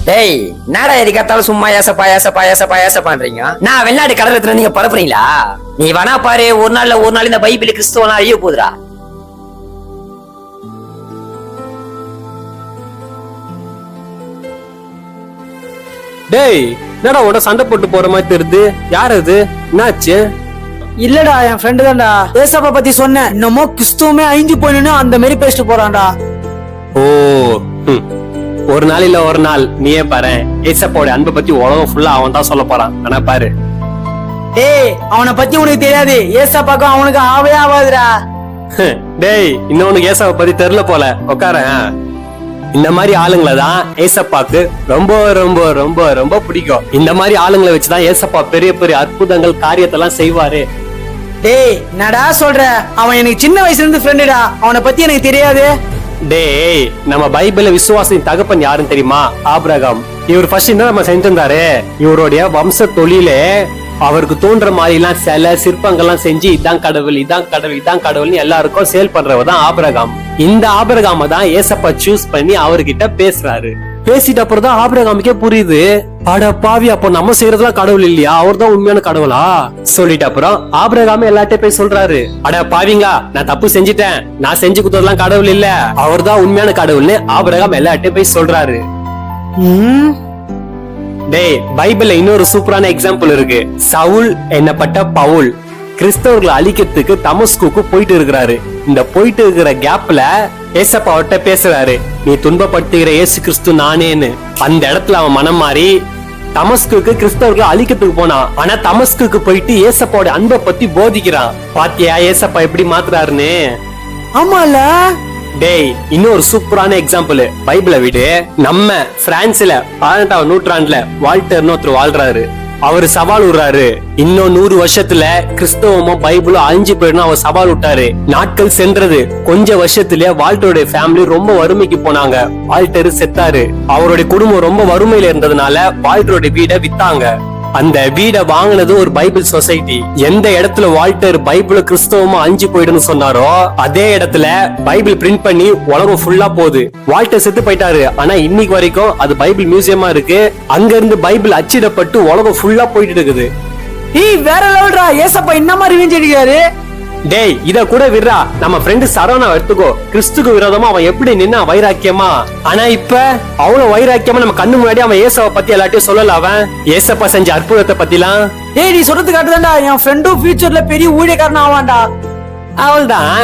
டேய் என்னடா எதுக்காத்தாலும் சும்மா ஏசப்பா பண்றீங்க. நான் வெளிநாட்டு கடலத்துல நீங்க பரப்புறீங்களா? நீ வேணா பாரு, ஒரு நாள் இந்த பைபிள் கிறிஸ்துவெல்லாம் அழிய போகுதுடா. டேய் என்னடா உட சண்டை போட்டு போற மாதிரி தெரியுது, யார் அது, என்னாச்சு? இல்லடா என் ஃப்ரெண்டு தான்டா. ஏசப்பா பத்தி சொன்னேன், இன்னமோ கிறிஸ்துவமே அழிஞ்சு போயின்னு அந்த மாதிரி பேசிட்டு போறான்டா. ஓ ஒரு நாள் இல்ல ஒரு நாள் நீயே பாரு, ஏசப்பாவோட அன்பை பத்தி உலகம் ஃபுல்லா அவன் தான் சொல்ல போறான். ஆனா பாரு டேய் அவனை பத்தி உனக்கு தெரியாது, ஏசப்பாக்கும் அவனுக்கு ஆவே ஆகாதுடா. டேய் இன்னொன்னு ஏசப்பா பத்தி தெரியல போல, உட்கார. இந்த மாதிரி ஆளுங்களை தான் ஏசப்பாக்கு ரொம்ப ரொம்ப ரொம்ப ரொம்ப பிடிக்கும். இந்த மாதிரி ஆளுங்களை வச்சுதான் ஏசப்பா பெரிய பெரிய அற்புதங்கள் காரியத்தெல்லாம் செய்வாரு. டேய் நடா சொல்ற, அவன் எனக்கு சின்ன வயசுல இருந்து ஃப்ரெண்டுடா, அவனை பத்தி எனக்கு தெரியாது. டேய் நம்ம பைபிள்ல விசுவாசின் தகப்பன் யாருன்னு தெரியுமா? ஆபிரகாம். இவர் ஃபர்ஸ்ட் என்ன நம்ம செஞ்சிருந்தாரு, இவருடைய வம்ச தொழிலே அவருக்கு தோன்ற மாதிரி எல்லாம் சில சிற்பங்கள்லாம் செஞ்சு இதான் கடவுள் இதான் கடவுள் இதான் கடவுள்னு எல்லாருக்கும் சேல் பண்றவர் தான் ஆபிரகாம். இந்த ஆபிரகாம தான் ஏசப்பா சூஸ் பண்ணி அவர்கிட்ட பேசுறாரு. பேசிட்ட அப்புறம் தான் ஆபிரகாமுக்கே புரியுது, அட பாவி, அப்போ நம்ம செய்யறதுலாம் கடவுள் இல்லையா, அவர் தான் உண்மையான கடவுளா சொல்லிட்டு அப்புறம் ஆபிரகாம் எல்லார்ட்டையும் போய் சொல்றாரு, அட பாவிங்களா நான் தப்பு செஞ்சுட்டேன், நான் செஞ்சு கொடுத்ததெல்லாம் கடவுள் இல்ல, அவர் தான் உண்மையான கடவுள்னு ஆபிரகாம் எல்லார்ட்டையும் போய் சொல்றாரு. டேய் பைபிள்ல இன்னொரு சூப்பரான எக்ஸாம்பிள் இருக்கு. சவுல் என்னப்பட்ட பவுல் கிறிஸ்தவர்களை அழிக்கிறதுக்கு தமஸ்குக்கு போயிட்டு இருக்கிறாரு. இந்த போயிட்டு இருக்கிற கேப்ல ஏசப்பா அவர்கிட்ட பேசுறாரு, நீ துன்பப்படுத்துகிற இயேசு கிறிஸ்து நானேன்னு. அந்த இடத்துல அவன் மனம் மாறி தமஸ்குக்கு கிறிஸ்தவர்களை அழிக்கிறதுக்கு போனான். ஆனா தமஸ்குக்கு போயிட்டு ஏசப்பாவோட அன்பை பத்தி போதிக்கிறான். பாத்தியா ஏசப்பா எப்படி மாத்துறாருன்னு? ஆமால. டேய் இன்னொரு சூப்பரான எக்ஸாம்பிள் பைபிளை விடு. நம்ம பிரான்ஸ்ல 18ஆம் நூற்றாண்டுல வால்டர்னு ஒருத்தர் வாழ்றாரு. அவரு சவால் விடுறாரு, இன்னும் 100 வருஷத்துல கிறிஸ்தவமும் பைபிளும் அழிஞ்சு போயிடும் அவர் சவால் விட்டாரு. நாட்கள் சென்றது, கொஞ்ச வருஷத்துல வால்டருடைய ஃபேமிலி ரொம்ப வறுமைக்கு போனாங்க. வால்டர் செத்தாரு. அவருடைய குடும்பம் ரொம்ப வறுமையில இருந்ததுனால வால்டருடைய வீடை வித்தாங்க. அந்த வீடை வாங்கினது ஒரு பைபிள் சொசைட்டி. எந்த இடத்துல வால்டர் பைபிள் கிறிஸ்தவமா அழிஞ்சு போயிடுன்னு சொன்னாரோ அதே இடத்துல பைபிள் பிரிண்ட் பண்ணி உலகம் ஃபுல்லா போகுது. வால்டர் செத்து போயிட்டாரு, ஆனா இன்னைக்கு வரைக்கும் அது பைபிள் மியூசியமா இருக்கு. அங்க இருந்து பைபிள் அச்சிடப்பட்டு உலகம் ஃபுல்லா போயிட்டு இருக்குது. ஏய் வேற லெவல்டா, ஏசப்பா இந்த மாதிரி ரிவெஞ்ச் எடுக்காரு. டேய் இத கூட விடுறா, நம்ம ஃப்ரெண்டு சரவணா எடுத்துக்கோ. கிறிஸ்துக்கு விரோதமா அவன் எப்படி நின்னா வைராக்கியமா, ஆனா இப்ப அவ்வளவு வைராக்கியமா நம்ம கண்ணு முன்னாடி அவன் ஏசப்பா பத்தி எல்லாத்தையும் சொல்லல. அவன் ஏசப்பா செஞ்ச அற்புதத்தை பத்திலாம். ஏய் நீ சொல்றது காட்டுதான்டா, என் ஃப்ரெண்டும் ஃபியூச்சர்ல பெரிய ஊழியக்காரன் ஆவான்டா. அவள்தான்